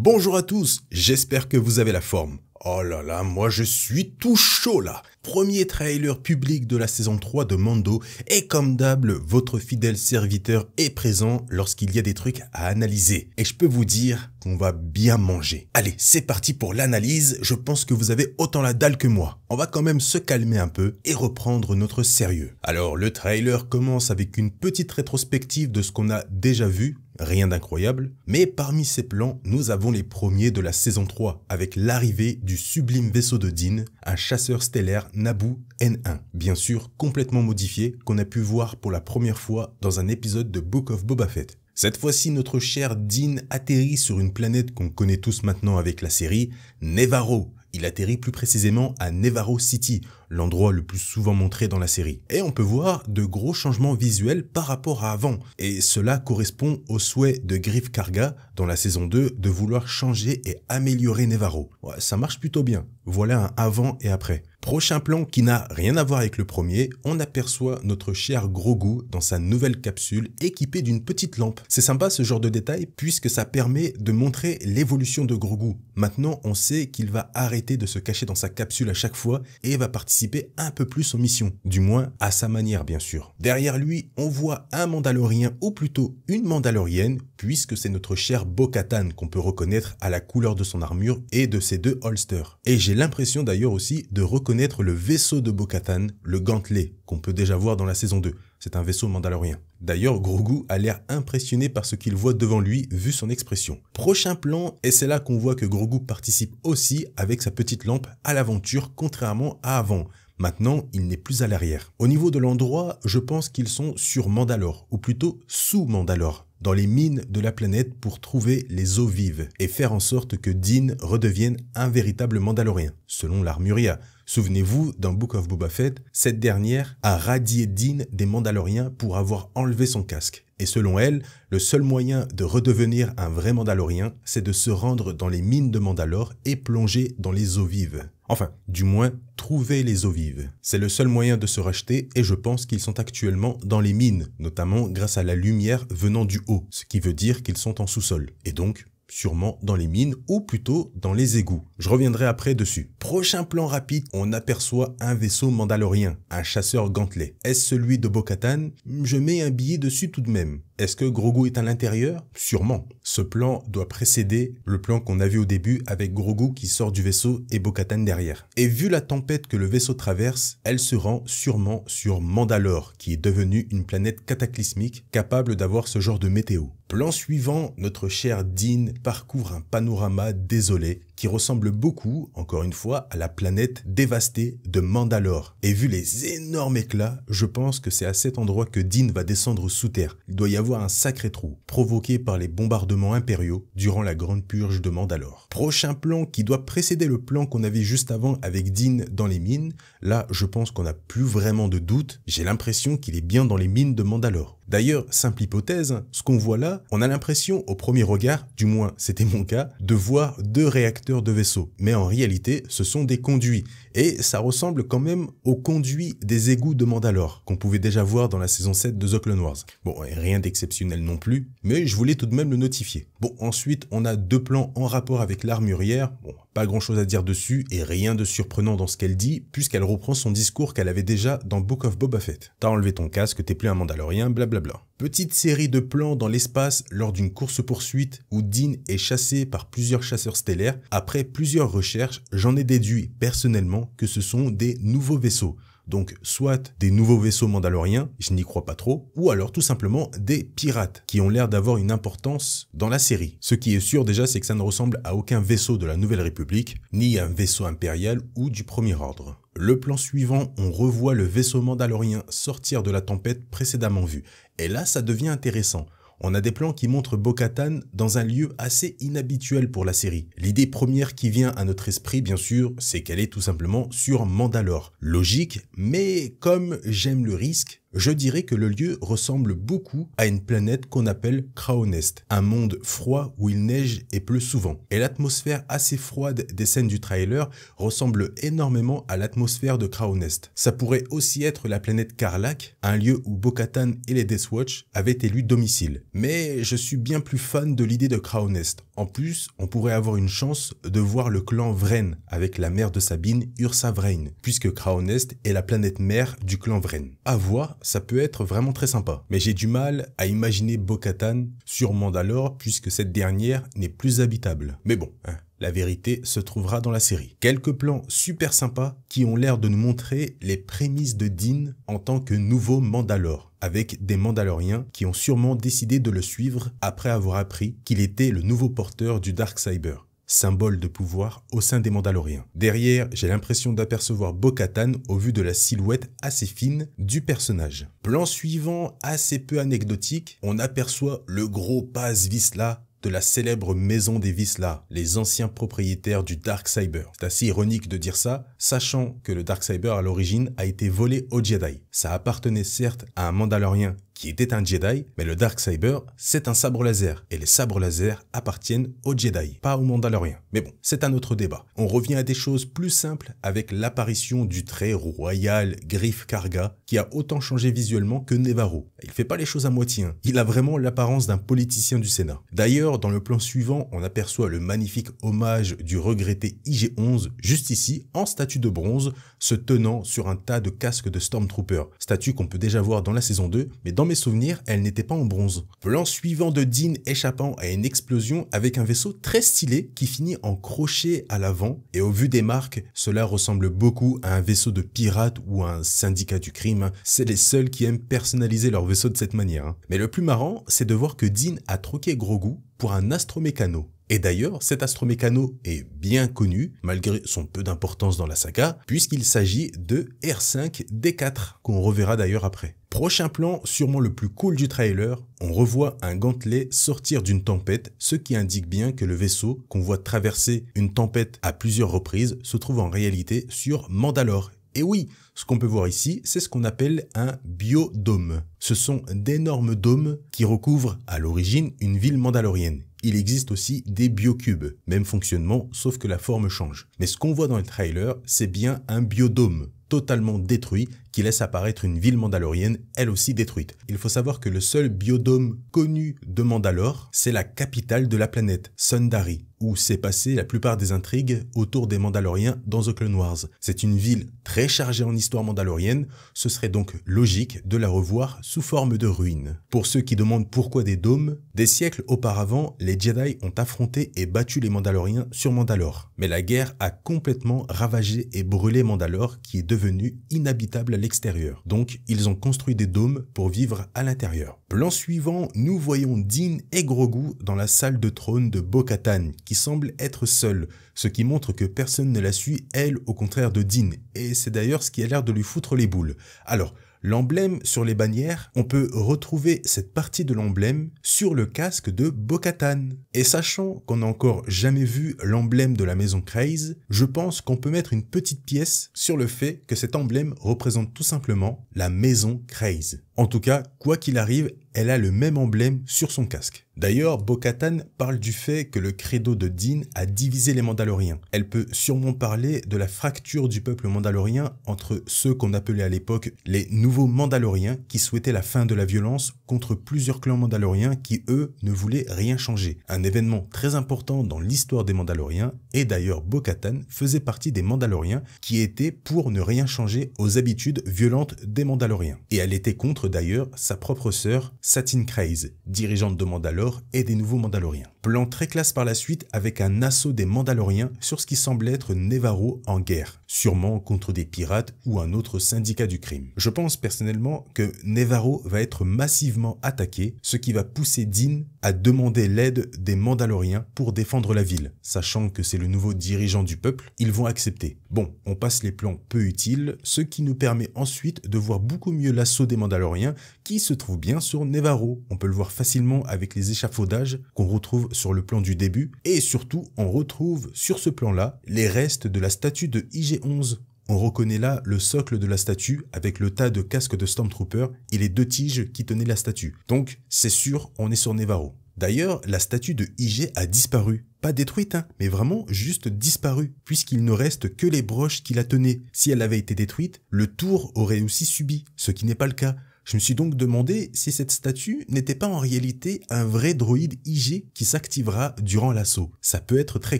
Bonjour à tous, j'espère que vous avez la forme. Oh là là, moi je suis tout chaud là. Premier trailer public de la saison 3 de Mando et comme d'hab, votre fidèle serviteur est présent lorsqu'il y a des trucs à analyser. Et je peux vous dire qu'on va bien manger. Allez, c'est parti pour l'analyse, je pense que vous avez autant la dalle que moi. On va quand même se calmer un peu et reprendre notre sérieux. Alors le trailer commence avec une petite rétrospective de ce qu'on a déjà vu. Rien d'incroyable, mais parmi ces plans, nous avons les premiers de la saison 3, avec l'arrivée du sublime vaisseau de Din, un chasseur stellaire Naboo N1, bien sûr complètement modifié, qu'on a pu voir pour la première fois dans un épisode de Book of Boba Fett. Cette fois-ci, notre cher Din atterrit sur une planète qu'on connaît tous maintenant avec la série, Nevarro. Il atterrit plus précisément à Nevarro City, l'endroit le plus souvent montré dans la série. Et on peut voir de gros changements visuels par rapport à avant. Et cela correspond au souhait de Greef Karga dans la saison 2 de vouloir changer et améliorer Nevarro. Ouais, ça marche plutôt bien. Voilà un avant et après. Prochain plan qui n'a rien à voir avec le premier, on aperçoit notre cher Grogu dans sa nouvelle capsule équipée d'une petite lampe. C'est sympa ce genre de détail puisque ça permet de montrer l'évolution de Grogu. Maintenant, on sait qu'il va arrêter de se cacher dans sa capsule à chaque fois et va participer un peu plus aux missions. Du moins, à sa manière bien sûr. Derrière lui, on voit un Mandalorien ou plutôt une Mandalorienne puisque c'est notre cher Bo-Katan qu'on peut reconnaître à la couleur de son armure et de ses deux holsters. Et j'ai l'impression d'ailleurs aussi de reconnaître le vaisseau de Bo-Katan, le gantelet, qu'on peut déjà voir dans la saison 2. C'est un vaisseau mandalorien. D'ailleurs, Grogu a l'air impressionné par ce qu'il voit devant lui, vu son expression. Prochain plan, et c'est là qu'on voit que Grogu participe aussi avec sa petite lampe à l'aventure, contrairement à avant. Maintenant, il n'est plus à l'arrière. Au niveau de l'endroit, je pense qu'ils sont sur Mandalore, ou plutôt sous Mandalore, dans les mines de la planète pour trouver les eaux vives et faire en sorte que Din redevienne un véritable Mandalorien, selon l'Armuria. Souvenez-vous, dans Book of Boba Fett, cette dernière a radié Din des Mandaloriens pour avoir enlevé son casque. Et selon elle, le seul moyen de redevenir un vrai Mandalorien, c'est de se rendre dans les mines de Mandalore et plonger dans les eaux vives. Enfin, du moins, trouver les eaux vives. C'est le seul moyen de se racheter et je pense qu'ils sont actuellement dans les mines, notamment grâce à la lumière venant du haut, ce qui veut dire qu'ils sont en sous-sol. Et donc, sûrement dans les mines ou plutôt dans les égouts. Je reviendrai après dessus. Prochain plan rapide, on aperçoit un vaisseau mandalorien, un chasseur gantelet. Est-ce celui de Bo-Katan? Je mets un billet dessus tout de même. Est-ce que Grogu est à l'intérieur? Sûrement. Ce plan doit précéder le plan qu'on a vu au début avec Grogu qui sort du vaisseau et Bo-Katan derrière. Et vu la tempête que le vaisseau traverse, elle se rend sûrement sur Mandalore, qui est devenue une planète cataclysmique capable d'avoir ce genre de météo. Plan suivant, notre cher Din parcourt un panorama désolé qui ressemble beaucoup, encore une fois, à la planète dévastée de Mandalore. Et vu les énormes éclats, je pense que c'est à cet endroit que Din va descendre sous terre. Il doit y avoir un sacré trou, provoqué par les bombardements impériaux durant la grande purge de Mandalore. Prochain plan qui doit précéder le plan qu'on avait juste avant avec Din dans les mines. Là, je pense qu'on n'a plus vraiment de doute. J'ai l'impression qu'il est bien dans les mines de Mandalore. D'ailleurs, simple hypothèse, ce qu'on voit là, on a l'impression au premier regard, du moins c'était mon cas, de voir deux réacteurs de vaisseau. Mais en réalité, ce sont des conduits. Et ça ressemble quand même aux conduits des égouts de Mandalore, qu'on pouvait déjà voir dans la saison 7 de The Clone Wars. Bon, rien d'exceptionnel non plus, mais je voulais tout de même le notifier. Bon, ensuite, on a deux plans en rapport avec l'armurière. Bon, pas grand chose à dire dessus et rien de surprenant dans ce qu'elle dit, puisqu'elle reprend son discours qu'elle avait déjà dans Book of Boba Fett. T'as enlevé ton casque, t'es plus un Mandalorien, blablabla. Petite série de plans dans l'espace lors d'une course-poursuite où Din est chassé par plusieurs chasseurs stellaires. Après plusieurs recherches, j'en ai déduit personnellement que ce sont des nouveaux vaisseaux. Donc soit des nouveaux vaisseaux mandaloriens, je n'y crois pas trop, ou alors tout simplement des pirates qui ont l'air d'avoir une importance dans la série. Ce qui est sûr déjà, c'est que ça ne ressemble à aucun vaisseau de la Nouvelle République, ni un vaisseau impérial ou du Premier Ordre. Le plan suivant, on revoit le vaisseau mandalorien sortir de la tempête précédemment vue. Et là, ça devient intéressant. On a des plans qui montrent Bo-Katan dans un lieu assez inhabituel pour la série. L'idée première qui vient à notre esprit, bien sûr, c'est qu'elle est tout simplement sur Mandalore. Logique, mais comme j'aime le risque, je dirais que le lieu ressemble beaucoup à une planète qu'on appelle Crao-Nest, un monde froid où il neige et pleut souvent. Et l'atmosphère assez froide des scènes du trailer ressemble énormément à l'atmosphère de Crao-Nest. Ça pourrait aussi être la planète Karlak, un lieu où Bo-Katan et les Death Watch avaient élu domicile. Mais je suis bien plus fan de l'idée de Crao-Nest. En plus, on pourrait avoir une chance de voir le clan Vren avec la mère de Sabine, Ursa Vrain, puisque Craonest est la planète mère du clan Vren. À voir, ça peut être vraiment très sympa, mais j'ai du mal à imaginer Bo-Katan sur Mandalore puisque cette dernière n'est plus habitable. Mais bon, la vérité se trouvera dans la série. Quelques plans super sympas qui ont l'air de nous montrer les prémices de Din en tant que nouveau Mandalore, avec des Mandaloriens qui ont sûrement décidé de le suivre après avoir appris qu'il était le nouveau porteur du Darksaber, symbole de pouvoir au sein des Mandaloriens. Derrière, j'ai l'impression d'apercevoir Bo-Katan au vu de la silhouette assez fine du personnage. Plan suivant, assez peu anecdotique, on aperçoit le gros Paz Vizsla de la célèbre maison des Vizsla, les anciens propriétaires du Darksaber. C'est assez ironique de dire ça, sachant que le Darksaber à l'origine a été volé aux Jedi. Ça appartenait certes à un Mandalorien qui était un Jedi, mais le Darksaber, c'est un sabre laser, et les sabres laser appartiennent aux Jedi, pas aux Mandaloriens. Mais bon, c'est un autre débat. On revient à des choses plus simples avec l'apparition du très royal Greef Karga, qui a autant changé visuellement que Nevarro. Il fait pas les choses à moitié, hein. Il a vraiment l'apparence d'un politicien du Sénat. D'ailleurs, dans le plan suivant, on aperçoit le magnifique hommage du regretté IG-11, juste ici, en statue de bronze, se tenant sur un tas de casques de Stormtrooper. Statue qu'on peut déjà voir dans la saison 2, mais dans mes souvenirs, elle n'était pas en bronze. Plan suivant de Din échappant à une explosion avec un vaisseau très stylé qui finit en crochet à l'avant, et au vu des marques, cela ressemble beaucoup à un vaisseau de pirate ou à un syndicat du crime. C'est les seuls qui aiment personnaliser leur vaisseau de cette manière. Mais le plus marrant, c'est de voir que Din a troqué Grogu pour un astromécano. Et d'ailleurs, cet astromécano est bien connu, malgré son peu d'importance dans la saga, puisqu'il s'agit de R5-D4, qu'on reverra d'ailleurs après. Prochain plan, sûrement le plus cool du trailer, on revoit un gantelet sortir d'une tempête, ce qui indique bien que le vaisseau, qu'on voit traverser une tempête à plusieurs reprises, se trouve en réalité sur Mandalore. Et oui, ce qu'on peut voir ici, c'est ce qu'on appelle un biodôme. Ce sont d'énormes dômes qui recouvrent à l'origine une ville mandalorienne. Il existe aussi des biocubes, même fonctionnement, sauf que la forme change. Mais ce qu'on voit dans le trailer, c'est bien un biodôme totalement détruit qui laisse apparaître une ville mandalorienne, elle aussi détruite. Il faut savoir que le seul biodôme connu de Mandalore, c'est la capitale de la planète, Sundari, où s'est passé la plupart des intrigues autour des Mandaloriens dans The Clone Wars. C'est une ville très chargée en histoire mandalorienne, ce serait donc logique de la revoir sous forme de ruines. Pour ceux qui demandent pourquoi des dômes, des siècles auparavant, les Jedi ont affronté et battu les Mandaloriens sur Mandalore. Mais la guerre a complètement ravagé et brûlé Mandalore qui est devenu inhabitable à l'extérieur. Donc, ils ont construit des dômes pour vivre à l'intérieur. Plan suivant, nous voyons Din et Grogu dans la salle de trône de Bo-Katan, qui semble être seule, ce qui montre que personne ne la suit, elle, au contraire de Din. Et c'est d'ailleurs ce qui a l'air de lui foutre les boules. Alors, l'emblème sur les bannières, on peut retrouver cette partie de l'emblème sur le casque de Bo-Katan. Et sachant qu'on n'a encore jamais vu l'emblème de la maison Kryze, je pense qu'on peut mettre une petite pièce sur le fait que cet emblème représente tout simplement la maison Kryze. En tout cas, quoi qu'il arrive, elle a le même emblème sur son casque. D'ailleurs, Bo-Katan parle du fait que le credo de Din a divisé les Mandaloriens. Elle peut sûrement parler de la fracture du peuple mandalorien entre ceux qu'on appelait à l'époque les nouveaux Mandaloriens qui souhaitaient la fin de la violence contre plusieurs clans mandaloriens qui, eux, ne voulaient rien changer. Un événement très important dans l'histoire des Mandaloriens, et d'ailleurs Bo-Katan faisait partie des Mandaloriens qui étaient pour ne rien changer aux habitudes violentes des Mandaloriens. Et elle était contre d'ailleurs sa propre sœur Satine Kryze, dirigeante de Mandalore et des nouveaux Mandaloriens. Plan très classe par la suite avec un assaut des Mandaloriens sur ce qui semble être Nevarro en guerre, sûrement contre des pirates ou un autre syndicat du crime. Je pense personnellement que Nevarro va être massivement attaqué, ce qui va pousser Din à demander l'aide des Mandaloriens pour défendre la ville. Sachant que c'est le nouveau dirigeant du peuple, ils vont accepter. Bon, on passe les plans peu utiles, ce qui nous permet ensuite de voir beaucoup mieux l'assaut des Mandaloriens qui se trouve bien sur Nevarro. On peut le voir facilement avec les échafaudages qu'on retrouve sur le plan du début, et surtout on retrouve sur ce plan-là les restes de la statue de IG-11. On reconnaît là le socle de la statue avec le tas de casques de Stormtrooper et les deux tiges qui tenaient la statue. Donc c'est sûr, on est sur Nevarro. D'ailleurs, la statue de IG a disparu. Pas détruite, mais vraiment juste disparue, puisqu'il ne reste que les broches qui la tenaient. Si elle avait été détruite, le tour aurait aussi subi, ce qui n'est pas le cas. Je me suis donc demandé si cette statue n'était pas en réalité un vrai droïde IG qui s'activera durant l'assaut. Ça peut être très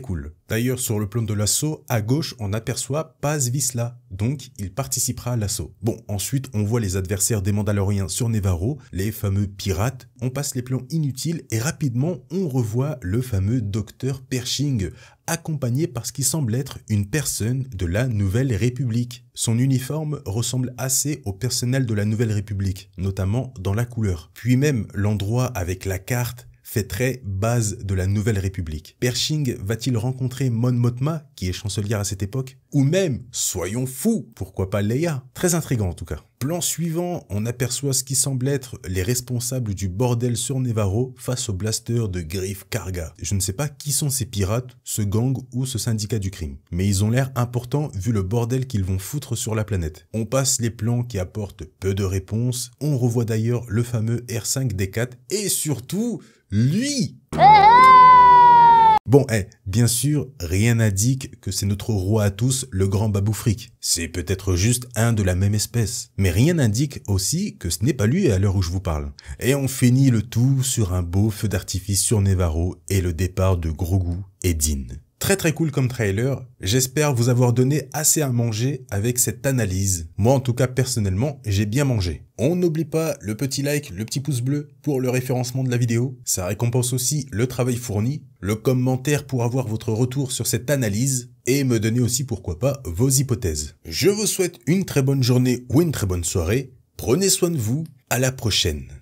cool. D'ailleurs, sur le plan de l'assaut, à gauche, on aperçoit Paz Vizsla, donc il participera à l'assaut. Bon, ensuite, on voit les adversaires des Mandaloriens sur Nevarro, les fameux pirates. On passe les plans inutiles et rapidement, on revoit le fameux Dr Pershing, accompagné par ce qui semble être une personne de la Nouvelle République. Son uniforme ressemble assez au personnel de la Nouvelle République, notamment dans la couleur. Puis même l'endroit avec la carte fait très base de la Nouvelle République. Pershing va-t-il rencontrer Mon Mothma, qui est chancelière à cette époque? Ou même, soyons fous, pourquoi pas Leia? Très intriguant en tout cas. Plan suivant, on aperçoit ce qui semble être les responsables du bordel sur Nevarro face au blaster de Greef Karga. Je ne sais pas qui sont ces pirates, ce gang ou ce syndicat du crime, mais ils ont l'air importants vu le bordel qu'ils vont foutre sur la planète. On passe les plans qui apportent peu de réponses, on revoit d'ailleurs le fameux R5D4 et surtout, lui! Bon, bien sûr, rien n'indique que c'est notre roi à tous, le grand Babu Frick. C'est peut-être juste un de la même espèce. Mais rien n'indique aussi que ce n'est pas lui à l'heure où je vous parle. Et on finit le tout sur un beau feu d'artifice sur Nevarro et le départ de Grogu et Din. Très cool comme trailer, j'espère vous avoir donné assez à manger avec cette analyse. Moi en tout cas personnellement, j'ai bien mangé. On n'oublie pas le petit like, le petit pouce bleu pour le référencement de la vidéo. Ça récompense aussi le travail fourni, le commentaire pour avoir votre retour sur cette analyse et me donner aussi pourquoi pas vos hypothèses. Je vous souhaite une très bonne journée ou une très bonne soirée. Prenez soin de vous, à la prochaine.